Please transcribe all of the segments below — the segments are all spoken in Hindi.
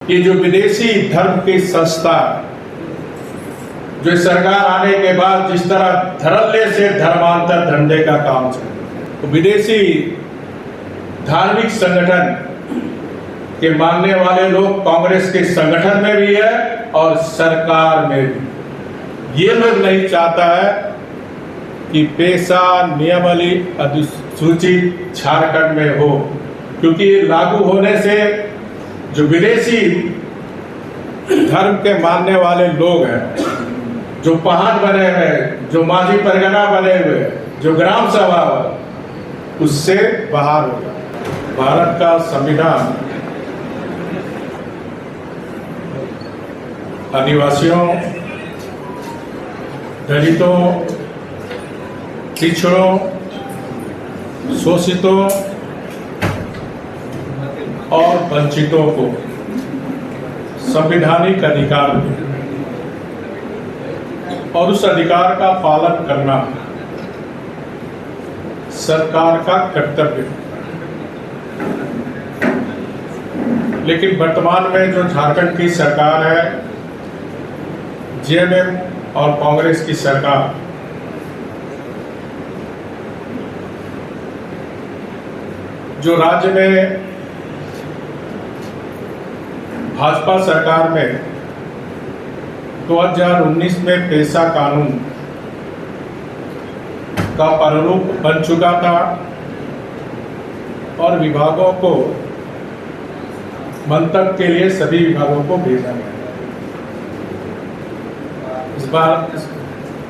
कि जो विदेशी धर्म की संस्था जो सरकार आने के बाद जिस तरह धड़ल्ले से धर्मांतर धंधे का काम चले, तो विदेशी धार्मिक संगठन के मानने वाले लोग कांग्रेस के संगठन में भी है और सरकार में भी। ये लोग नहीं चाहता है कि पेशा नियमावली अधिसूचित झारखंड में हो, क्योंकि लागू होने से जो विदेशी धर्म के मानने वाले लोग हैं, जो पहाड़ बने हुए, जो माझी परगना बने हुए, जो ग्राम सभा उससे बाहर होगा। भारत का संविधान आदिवासियों, दलितों, पिछड़ों, शोषितों और वंचितों को संवैधानिक अधिकार देता है और उस अधिकार का पालन करना सरकार का कर्तव्य है। लेकिन वर्तमान में जो झारखंड की सरकार है, जेएमएम और कांग्रेस की सरकार, जो राज्य में भाजपा सरकार में 2019 में पेशा कानून का प्रारूप बन चुका था और विभागों को मंतव्य के लिए सभी विभागों को भेजा गया।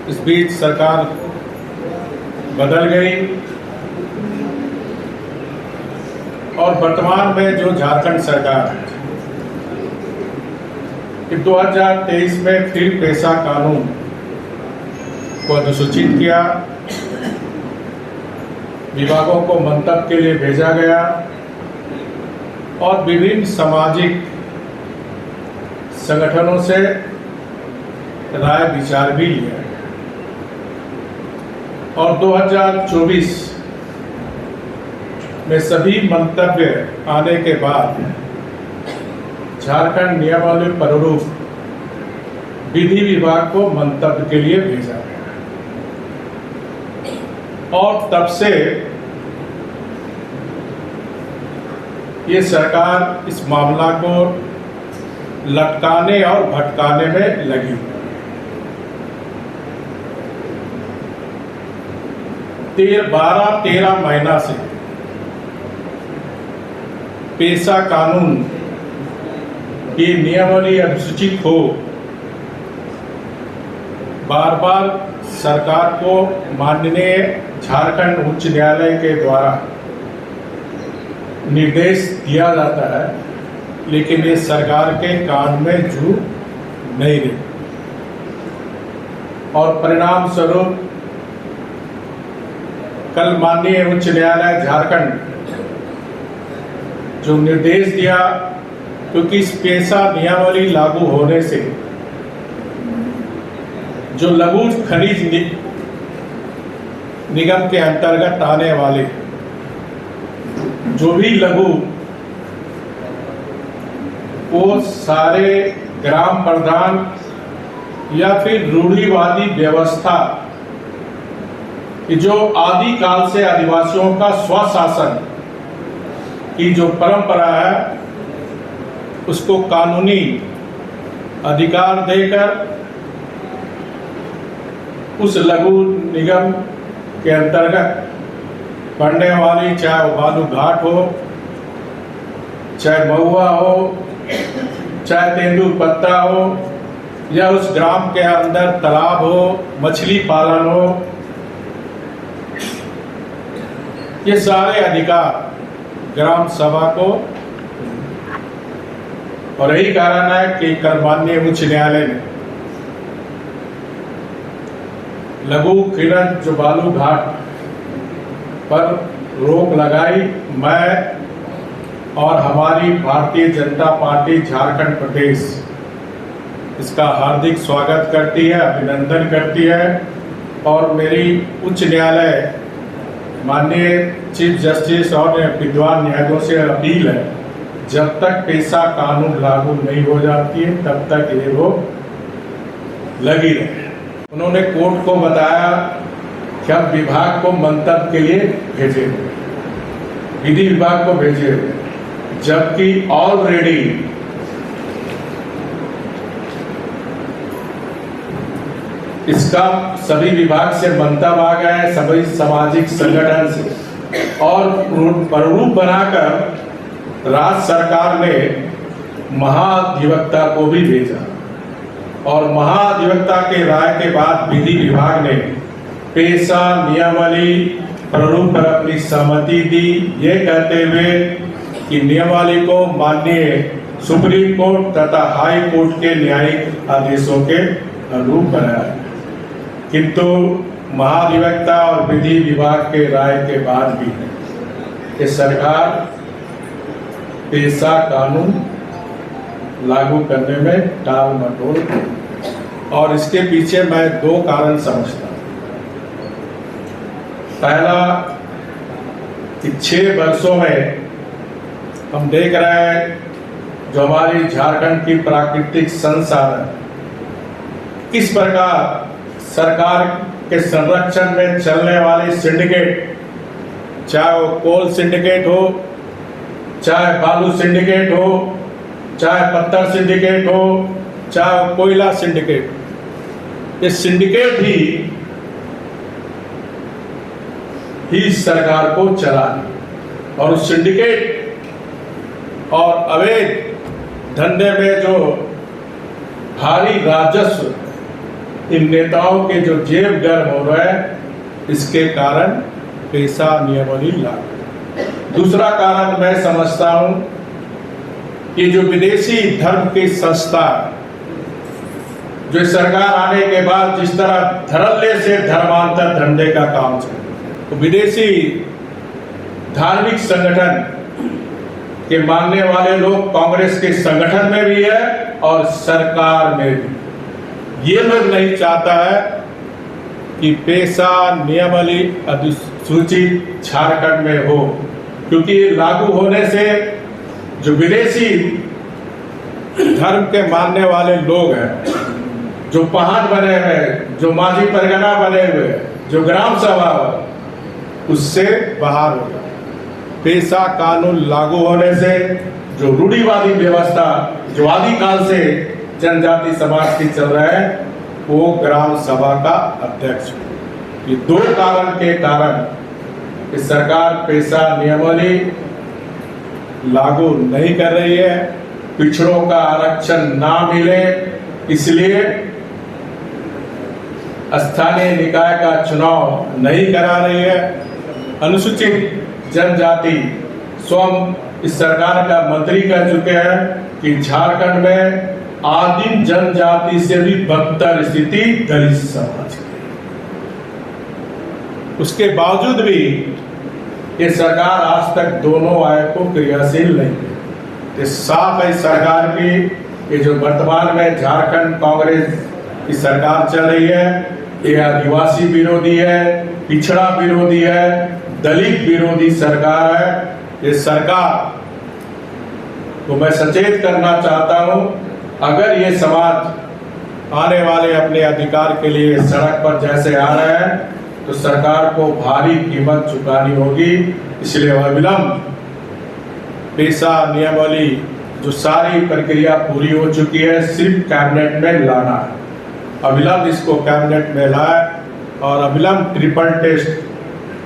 इस बीच सरकार बदल गई और वर्तमान में जो झारखंड सरकार है, 2023 में फिर पेशा कानून को अधिसूचित किया, विभागों को मंतव्य के लिए भेजा गया और विभिन्न सामाजिक संगठनों से राय विचार भी लिया और 2024 में सभी मंतव्य आने के बाद झारखंड नियमावली प्रारूप विधि विभाग को मंतव्य के लिए भेजा गया और तब से ये सरकार इस मामला को लटकाने और भटकाने में लगी। 12-13 महीना से पेशा कानून की नियमावली अधिसूचित हो, बार बार सरकार को माननीय झारखंड उच्च न्यायालय के द्वारा निर्देश दिया जाता है, लेकिन ये सरकार के कान में जू नहीं रही और परिणाम स्वरूप कल माननीय उच्च न्यायालय झारखंड जो निर्देश दिया, क्योंकि इस पेशा नियमावली लागू होने से जो लघु खनिज निगम के अंतर्गत आने वाले जो भी लघु, वो सारे ग्राम प्रधान या फिर रूढ़िवादी व्यवस्था कि जो आदि काल से आदिवासियों का स्वशासन की जो परंपरा है, उसको कानूनी अधिकार देकर उस लघु निगम के अंतर्गत पड़ने वाली, चाहे बालू घाट हो, चाहे महुआ हो, चाहे तेंदुपत्ता हो, या उस ग्राम के अंदर तालाब हो, मछली पालन हो, ये सारे अधिकार ग्राम सभा को, और यही कारण है कि कल माननीय उच्च न्यायालय ने लघु खनन जो बालू घाट पर रोक लगाई। मैं और हमारी भारतीय जनता पार्टी झारखंड प्रदेश इसका हार्दिक स्वागत करती है, अभिनंदन करती है और मेरी उच्च न्यायालय माननीय चीफ जस्टिस और विद्वान न्यायाधीशों से अपील है, जब तक पेशा कानून लागू नहीं हो जाती है तब तक ये रोक लगी रहे। उन्होंने कोर्ट को बताया कि हम विभाग को मंतव्य के लिए भेजे हुए, विधि विभाग को भेजे हुए, जबकि ऑलरेडी इसका सभी विभाग से मंतव्य आ गया है, सभी सामाजिक संगठन से, और प्रारूप बनाकर राज्य सरकार ने महाधिवक्ता को भी भेजा और महाधिवक्ता के राय के बाद विधि विभाग ने पेशा नियमावली प्रारूप पर अपनी सहमति दी, ये कहते हुए कि नियमावली को माननीय सुप्रीम कोर्ट तथा हाई कोर्ट के न्यायिक आदेशों के अनुरूप बनाया। किंतु महाधिवक्ता और विधि विभाग के राय के बाद भी ये सरकार पेशा कानून लागू करने में टाल मटोल, और इसके पीछे मैं दो कारण समझता हूं। पहला कि 6 वर्षों में हम देख रहे हैं जो हमारी झारखंड की प्राकृतिक संसाधन किस प्रकार सरकार के संरक्षण में चलने वाले सिंडिकेट, चाहे वो कोल सिंडिकेट हो, चाहे बालू सिंडिकेट हो, चाहे पत्थर सिंडिकेट हो, चाहे वो कोयला सिंडिकेट, ये सिंडिकेट ही सरकार को चलाने, और उस सिंडिकेट और अवैध धंधे में जो भारी राजस्व इन नेताओं के जो जेब गर्म हो रहे हैं, इसके कारण पेशा नियमावली लागू। दूसरा कारण मैं समझता हूं कि जो विदेशी धर्म की संस्था जो सरकार आने के बाद जिस तरह धड़ल्ले से धर्मांतर धंधे का काम चल, तो विदेशी धार्मिक संगठन के मानने वाले लोग कांग्रेस के संगठन में भी है और सरकार में भी। ये लोग नहीं चाहता है कि पेशा नियमावली अधिसूचित झारखंड में हो, क्योंकि लागू होने से जो विदेशी धर्म के मानने वाले लोग हैं, जो पहाड़ बने हुए, जो माझी परगना बने हुए, जो ग्राम सभा, उससे बाहर होगा। पेशा कानून लागू होने से जो रूढ़िवादी व्यवस्था जो आदिकाल से जनजाति समाज की चल रहा है, वो ग्राम सभा का अध्यक्ष। ये दो कारण के कारण कि सरकार पेशा नियमावली लागू नहीं कर रही है, पिछड़ों का आरक्षण ना मिले इसलिए स्थानीय निकाय का चुनाव नहीं करा रही है। अनुसूचित जनजाति स्वयं इस सरकार का मंत्री कह चुके हैं कि झारखंड में आदिम जनजाति से भी बदतर स्थिति दलित समाज की। उसके बावजूद भी ये सरकार आज तक दोनों आय को क्रियाशील नहीं है। ये साफ है सरकार की, ये जो वर्तमान में झारखंड कांग्रेस की सरकार चल रही है, ये आदिवासी विरोधी है, पिछड़ा विरोधी है, दलित विरोधी सरकार है। ये सरकार को मैं सचेत करना चाहता हूं, अगर ये समाज आने वाले अपने अधिकार के लिए सड़क पर जैसे आ रहे हैं तो सरकार को भारी कीमत चुकानी होगी। इसलिए अविलंब पेशा नियमावली जो सारी प्रक्रिया पूरी हो चुकी है, सिर्फ कैबिनेट में लाना है। अविलंब इसको कैबिनेट में लाए और अविलंब ट्रिपल टेस्ट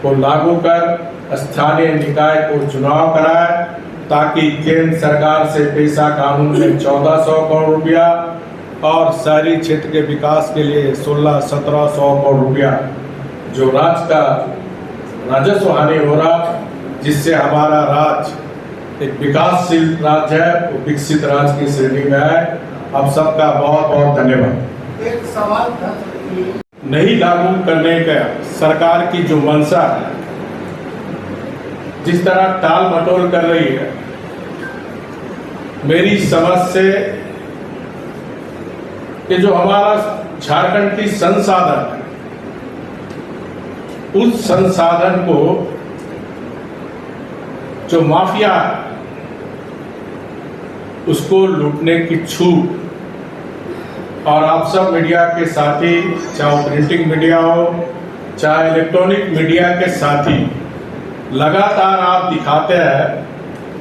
को लागू कर स्थानीय निकाय को चुनाव कराए, ताकि केंद्र सरकार से पेशा कानून में 1400 करोड़ रुपया और शहरी क्षेत्र के विकास के लिए 16-1700 करोड़ रुपया जो राज्य का राजस्व हानि हो रहा, जिससे हमारा राज्य एक विकासशील राज्य है, वो विकसित राज्य की श्रेणी में है। आप सबका बहुत बहुत धन्यवाद। एक सवाल था, नहीं लागू करने का सरकार की जो मंशा है, जिस तरह टाल मटोल कर रही है, मेरी समझ से कि जो हमारा झारखंड की संसाधन है, उस संसाधन को जो माफिया उसको लूटने की छूट। और आप सब मीडिया के साथी, चाहे प्रिंटिंग मीडिया हो चाहे इलेक्ट्रॉनिक मीडिया के साथी, लगातार आप दिखाते हैं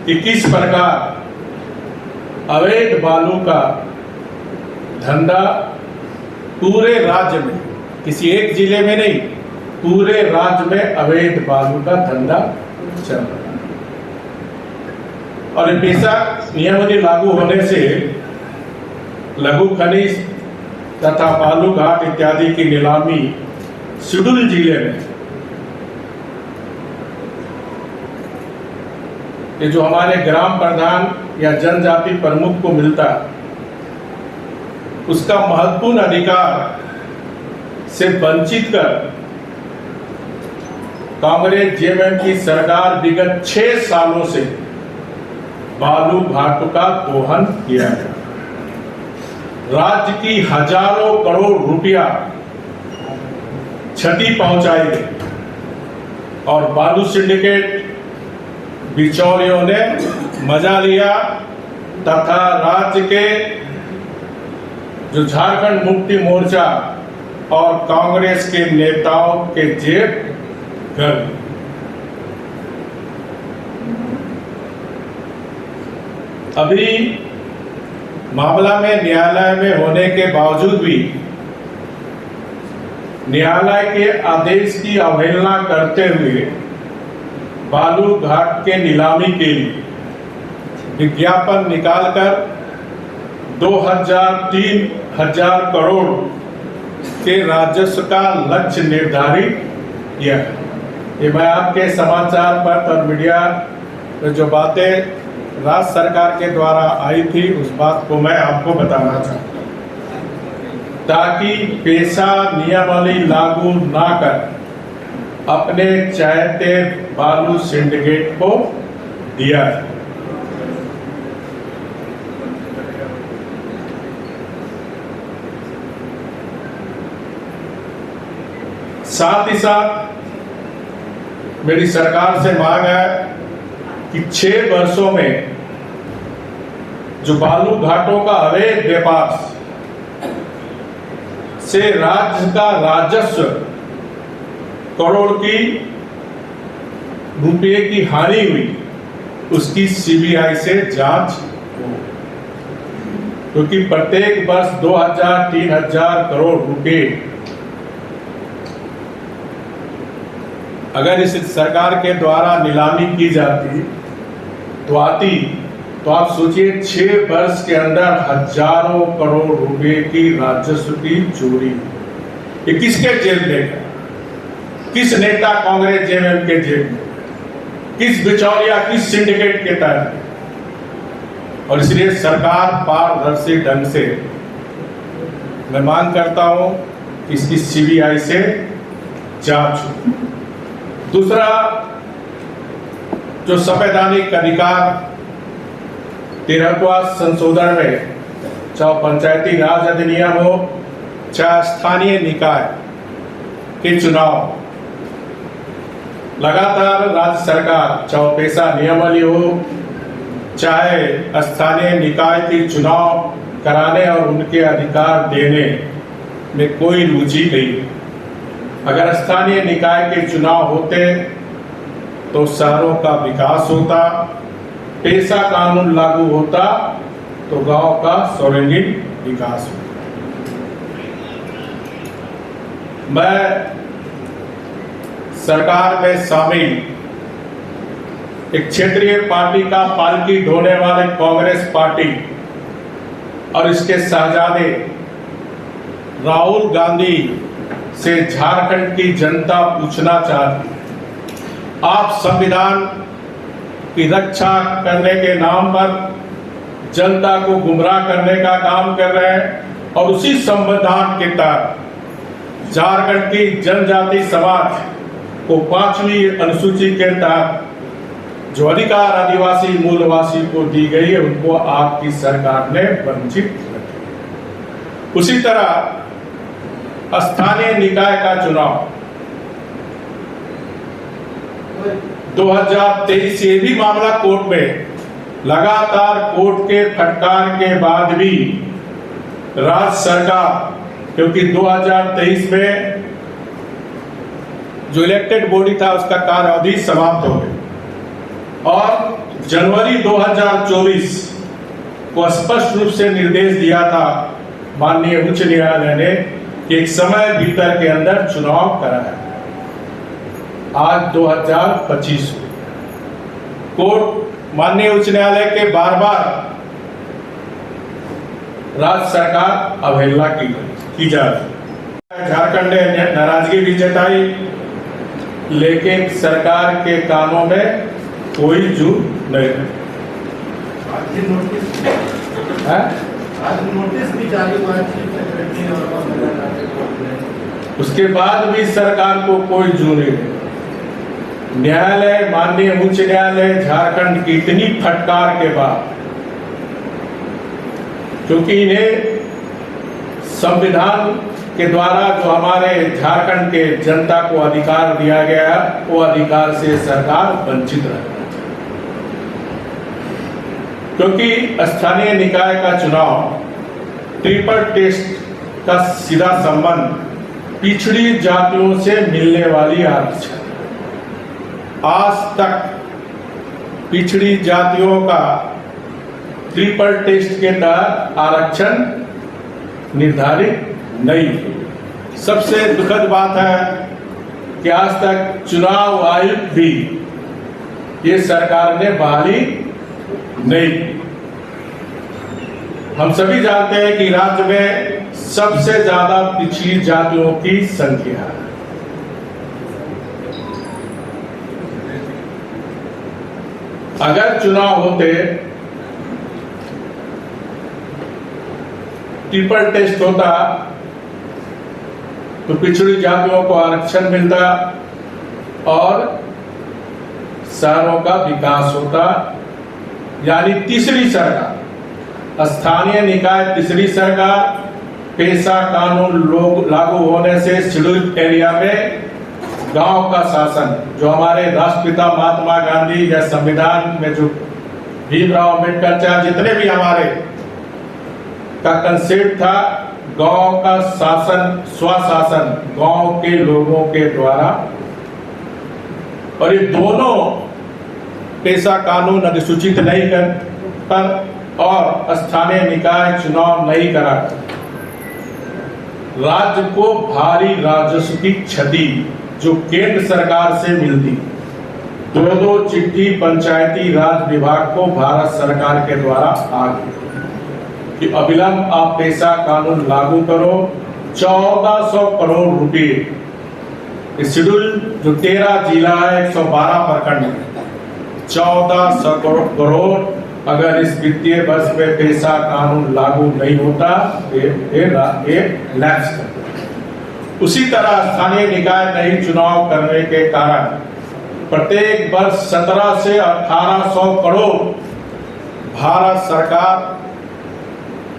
कि किस प्रकार अवैध बालू का धंधा पूरे राज्य में, किसी एक जिले में नहीं, पूरे राज्य में अवैध बालू का धंधा चल रहा है। और पेशा नियमावली लागू होने से लघु खनिज तथा बालू घाट इत्यादि की नीलामी शेड्यूल जिले में, ये जो हमारे ग्राम प्रधान या जनजाति प्रमुख को मिलता, उसका महत्वपूर्ण अधिकार से वंचित कर कांग्रेस जेएमएम की सरकार विगत 6 सालों से बालू घाटों का दोहन किया है। राज्य की हजारों करोड़ रुपया क्षति पहुंचाई गई और बालू सिंडिकेट बिचौलियों ने मजा लिया तथा राज्य के जो झारखंड मुक्ति मोर्चा और कांग्रेस के नेताओं के जेब गर्म। अभी मामला में न्यायालय में होने के बावजूद भी न्यायालय के आदेश की अवहेलना करते हुए बालू घाट के नीलामी के लिए विज्ञापन निकालकर 2,000-3,000 करोड़ के राजस्व का लक्ष्य निर्धारित किया। ये मैं आपके समाचार पत्र और मीडिया में जो बातें राज्य सरकार के द्वारा आई थी उस बात को मैं आपको बताना चाहता हूं, ताकि पेशा नियमावली लागू ना कर अपने चाहते बालू सिंडिकेट को दिया है। साथ ही साथ मेरी सरकार से मांग है कि 6 वर्षों में जो बालू घाटों का अवैध व्यापार से राज्य का राजस्व करोड़ की रुपये की हानि हुई, उसकी सीबीआई से जांच हो, क्योंकि प्रत्येक वर्ष 2,000-3,000 करोड़ रुपए अगर इस सरकार के द्वारा नीलामी की जाती तो आप सोचिए 6 वर्ष के अंदर हजारों करोड़ रुपए की राजस्व की चोरी। ये किसके जेब में गया? किस नेता कांग्रेस जेएमएम के जेब में? किस बिचौलिया, किस सिंडिकेट के तहत? और इसलिए सरकार पारदर्शी ढंग से, मैं मांग करता हूं कि इसकी सीबीआई से जांच हो। दूसरा, जो संवैधानिक अधिकार 13वां संशोधन में, चाहे पंचायती राज अधिनियम हो चाहे स्थानीय निकाय के चुनाव, लगातार राज्य सरकार, चाहे पेशा नियमावली हो चाहे स्थानीय निकाय के चुनाव कराने और उनके अधिकार देने में कोई रुचि नहीं। अगर स्थानीय निकाय के चुनाव होते तो शहरों का विकास होता, पेशा कानून लागू होता तो गांव का सर्वांगीण विकास होता। मैं सरकार में शामिल एक क्षेत्रीय पार्टी का पालकी ढोने वाले कांग्रेस पार्टी और इसके शहजादे राहुल गांधी से झारखंड की जनता पूछना चाहती है, आप संविधान की रक्षा करने के नाम पर जनता को गुमराह करने का काम कर रहे हैं और उसी संविधान के तहत झारखंड की जनजाति समाज को 5वीं अनुसूची के तहत जो अधिकार आदिवासी मूलवासी को दी गई है उनको आपकी सरकार ने वंचित किया। उसी तरह स्थानीय निकाय का चुनाव 2023 ये भी मामला कोर्ट में लगातार कोर्ट के फटकार के बाद भी राज्य सरकार, क्योंकि 2023 में जो इलेक्टेड बॉडी था उसका कार्य अवधि समाप्त हो गई और जनवरी 2024 को स्पष्ट रूप से निर्देश दिया था माननीय उच्च न्यायालय ने कि एक समय भीतर के अंदर चुनाव कराया। आज 2025 कोर्ट माननीय उच्च न्यायालय के बार बार राज्य सरकार अवहेलना की जा रही। झारखंड ने नाराजगी भी जताई, लेकिन सरकार के कानों में कोई जू नहीं है। नोटिस भी जारी हुआ है। उसके बाद भी सरकार को कोई जू नहीं है। न्यायालय, माननीय उच्च न्यायालय झारखंड की इतनी फटकार के बाद, क्योंकि इन्हें संविधान के द्वारा जो हमारे झारखंड के जनता को अधिकार दिया गया वो अधिकार से सरकार वंचित रह, क्योंकि स्थानीय निकाय का चुनाव ट्रिपल टेस्ट का सीधा संबंध पिछड़ी जातियों से मिलने वाली आरक्षण। आज तक पिछड़ी जातियों का ट्रिपल टेस्ट के तहत आरक्षण निर्धारित नहीं हुई। सबसे दुखद बात है कि आज तक चुनाव आयुक्त भी ये सरकार ने बहाली नहीं की। हम सभी जानते हैं कि राज्य में सबसे ज्यादा पिछड़ी जातियों की संख्या है। अगर चुनाव होते, ट्रिपल टेस्ट होता तो पिछड़ी जातियों को आरक्षण मिलता और शहरों का विकास होता। यानी तीसरी सरकार, स्थानीय निकाय तीसरी सरकार, पेशा कानून लागू होने से शेड्यूल एरिया में गांव का शासन, जो हमारे राष्ट्रपिता महात्मा गांधी या संविधान में जो भीमराव अम्बेडकर चाहे जितने भी हमारे का कंसेप्ट था, गांव का शासन, स्वशासन गांव के लोगों के द्वारा, और ये दोनों पेशा कानून अधिसूचित नहीं कर और स्थानीय निकाय चुनाव नहीं करा, राज्य को भारी राजस्व की क्षति जो केंद्र सरकार से मिलती, दो चिट्ठी पंचायती राज विभाग को भारत सरकार के द्वारा आ गई कि अविलंब आप पेशा कानून लागू करो। 1400 करोड़ रुपए शेड्यूल जो 13 जिला है, 112 प्रखंड में 1400 करोड़ अगर इस वित्तीय वर्ष में पेशा कानून लागू नहीं होता ये लैप्स करता। उसी तरह स्थानीय निकाय नहीं चुनाव करने के कारण प्रत्येक वर्ष 17 से 1800 करोड़ भारत सरकार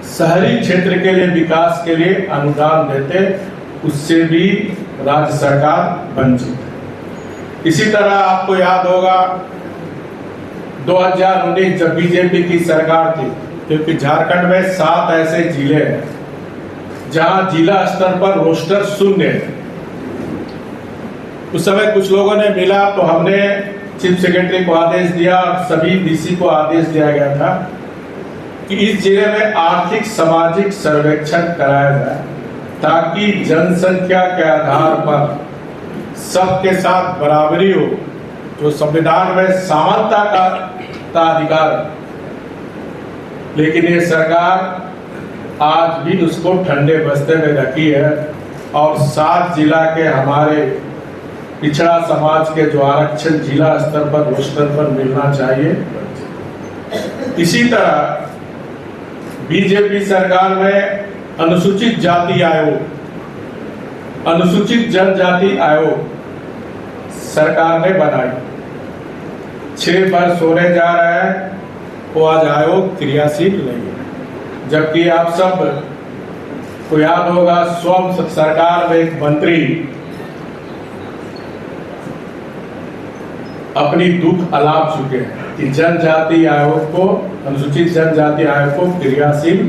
शहरी क्षेत्र के लिए विकास के लिए अनुदान देते, उससे भी राज्य सरकार वंचित है। इसी तरह आपको याद होगा 2019 जब बीजेपी की सरकार थी, क्योंकि झारखंड में 7 ऐसे जिले हैं जहां जिला स्तर पर रोस्टर शून्य है। उस समय कुछ लोगों ने मिला तो हमने चीफ सेक्रेटरी को आदेश दिया, सभी डीसी को आदेश दिया गया था कि इस जिले में आर्थिक सामाजिक सर्वेक्षण कराया जाए ताकि जनसंख्या के आधार पर सबके साथ बराबरी हो, जो संविधान में समानता का अधिकार। लेकिन ये सरकार आज भी उसको ठंडे बस्ते में रखी है और 7 जिला के हमारे पिछड़ा समाज के जो आरक्षण जिला स्तर पर रोस्टर पर मिलना चाहिए। इसी तरह बीजेपी सरकार में अनुसूचित जाति आयोग, अनुसूचित जनजाति आयोग सरकार ने बनाई, 6 वर्ष होने जा रहे हैं, वो आज आयोग क्रियाशील नहीं है। जबकि आप सब को याद होगा स्वयं सरकार में एक मंत्री अपनी दुख अलाप चुके हैं कि जनजाति आयोग को, अनुसूचित जनजाति आयोग को क्रियाशील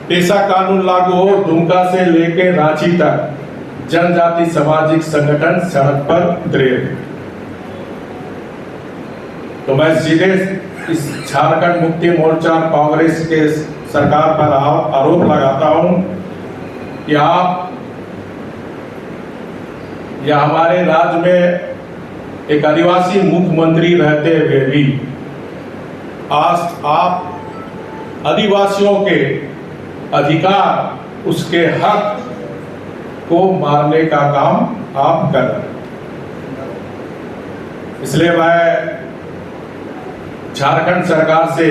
पेशा कानून लागू हो। दुमका से लेकर रांची तक जनजाति सामाजिक संगठन सड़क पर उतरे। तो मैं सीधे इस झारखंड मुक्ति मोर्चा कांग्रेस के सरकार पर आरोप लगाता हूं कि आप या हमारे राज्य में एक आदिवासी मुख्यमंत्री रहते हुए भी आज आप आदिवासियों के अधिकार, उसके हक को मारने का काम आप कर रहे हैं। इसलिए मैं झारखंड सरकार से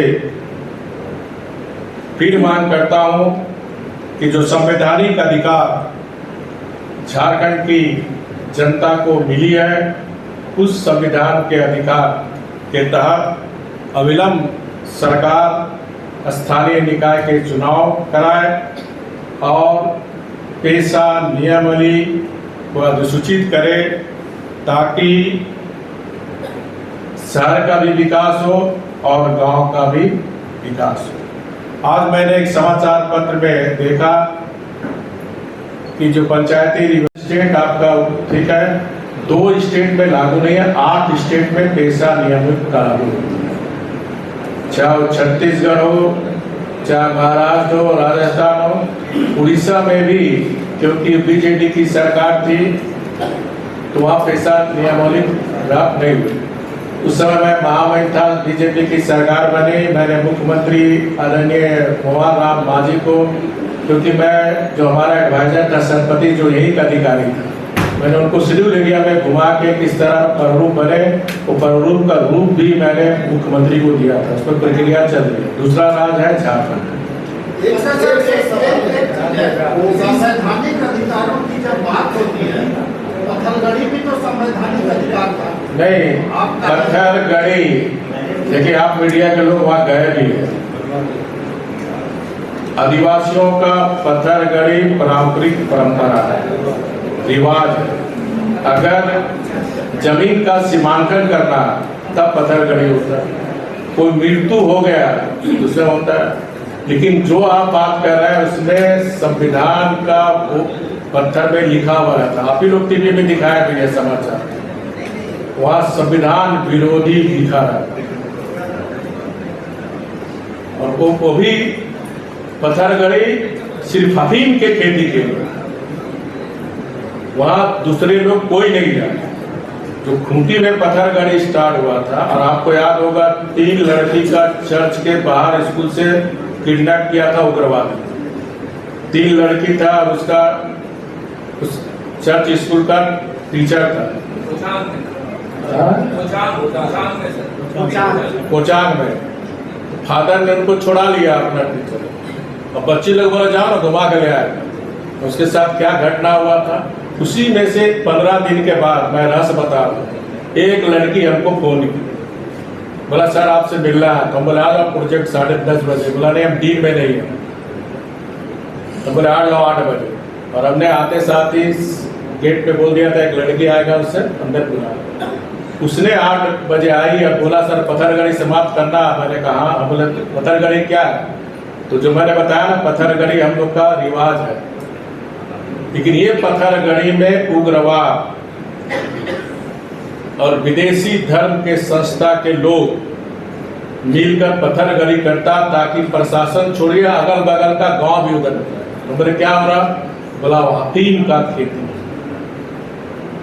फिर मांग करता हूं कि जो संवैधानिक अधिकार झारखंड की जनता को मिली है, उस संविधान के अधिकार के तहत अविलंब सरकार स्थानीय निकाय के चुनाव कराए और पेशा नियमावली को अधिसूचित करे ताकि शहर का भी विकास हो और गांव का भी विकास हो। आज मैंने एक समाचार पत्र में देखा कि जो पंचायती स्टेट आपका ठीक है, 2 स्टेट में लागू नहीं है, 8 स्टेट में पेशा नियमित लागू है। चाहे वो छत्तीसगढ़ हो, चाहे महाराष्ट्र हो, राजस्थान हो, उड़ीसा में भी क्योंकि बीजेडी की सरकार थी तो वहाँ पेशा नियमावली ड्राफ्ट नहीं हुई। उस समय मैं महामहिम था, बीजेपी की सरकार बनी, मैंने मुख्यमंत्री आदरणीय मोहन राम मांझी को, क्योंकि मैं जो हमारा एडवाइजर था सरपति जो यही का अधिकारी था, मैंने उनको शेड्यूल एरिया में घुमा के किस तरह प्रारूप बने, वो प्रारूप का रूप भी मैंने मुख्यमंत्री को दिया था। उस पर प्रक्रिया चल रही है। दूसरा राज्य है झारखंड। संवैधानिक अधिकारों की जब बात होती है, पत्थलगड़ी भी तो संवैधानिक अधिकार था। नहीं, पत्थलगड़ी देखिए, आप मीडिया के लोग वहाँ गए भी हैं। आदिवासियों का पत्थलगड़ी पारंपरिक परंपरा है, रिवाज है। अगर जमीन का सीमांकन करना तब पत्थलगड़ी होता है। कोई मृत्यु हो गया तो उसमें होता है। लेकिन जो आप बात कर रहे हैं उसमें संविधान का वो पत्थर में लिखा हुआ रहता। आप ही लोग टीवी में दिखाया भी है समाचार, वहां संविधान विरोधी लिखा रहता और वो भी पत्थलगड़ी सिर्फ अफीम के खेती के लिए, वहां दूसरे लोग कोई नहीं जाते। जो खूंटी में पत्थलगड़ी स्टार्ट हुआ था, और आपको याद होगा 3 लड़की का चर्च के बाहर स्कूल से किडनैप किया था उग्रवादी। 3 लड़की था और उसका उस चर्च स्कूल का टीचर था कोचांग में। फादर ने उनको छोड़ा लिया अपना टीचर, और बच्चे लोग बोले जाओ ना घुमा के ले आए। उसके साथ क्या घटना हुआ था, उसी में से 15 दिन के बाद मैं रहस्य बता रहा हूँ, एक लड़की हमको फोन की, बोला सर आपसे मिलना है। तो हम बोले आ जाओ प्रोजेक्ट 10:30 बजे। बोला नहीं हम टीम में नहीं है। तो बोले आ जाओ 8 बजे। और हमने आते साथ ही गेट पे बोल दिया था एक लड़की आएगा, उससे अंदर बुला। उसने 8 बजे आई और बोला सर पत्थलगड़ी समाप्त करना। मैंने कहा हम बोले पत्थलगड़ी क्या है? तो जो मैंने बताया ना, पत्थलगड़ी हम लोग का रिवाज है। लेकिन ये पत्थलगड़ी में उग्रवाद और विदेशी धर्म के संस्था के लोग मिलकर पत्थलगड़ी करता ताकि प्रशासन छोड़िए अगल बगल का गांव भी उधर। तो बोले क्या हो रहा? बोला अफीम का खेती।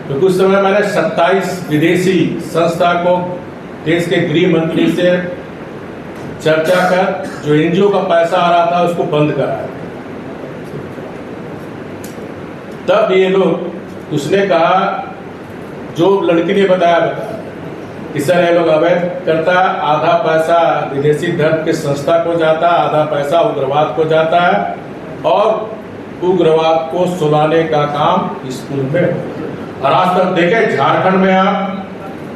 तो कुछ समय मैंने 27 विदेशी संस्था को देश के गृह मंत्री से चर्चा कर जो एनजीओ का पैसा आ रहा था उसको बंद कराया। तब ये लोग, उसने कहा जो लड़की ने बताया कि सर ये लोग अवैध करता, आधा पैसा विदेशी धर्म के संस्था को जाता, आधा पैसा उग्रवाद को जाता है, और उग्रवाद को सुलाने का काम स्कूल में। और आज तक देखें झारखंड में आप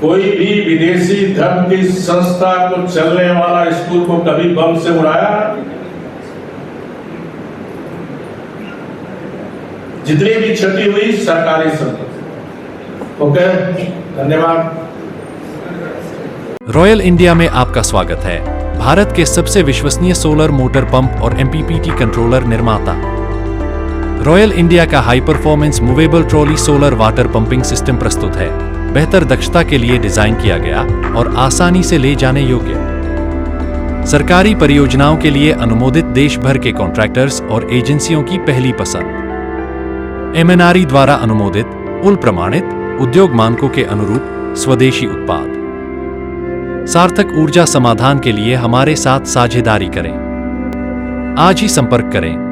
कोई भी विदेशी धर्म की संस्था को चलने वाला स्कूल को कभी बम से उड़ाया? जितनी भी क्षति हुई सरकारी संपत्ति, ओके, धन्यवाद। रॉयल इंडिया में आपका स्वागत है। भारत के सबसे विश्वसनीय सोलर मोटर पंप और MPPT कंट्रोलर निर्माता रॉयल इंडिया का high performance movable trolley solar water pumping system प्रस्तुत है। बेहतर दक्षता के लिए डिजाइन किया गया और आसानी से ले जाने योग्य। सरकारी परियोजनाओं के लिए अनुमोदित देश भर के कॉन्ट्रैक्टर्स और एजेंसियों की पहली पसंद। MNRE द्वारा अनुमोदित, उल प्रमाणित, उद्योग मानकों के अनुरूप स्वदेशी उत्पाद। सार्थक ऊर्जा समाधान के लिए हमारे साथ साझेदारी करें। आज ही संपर्क करें।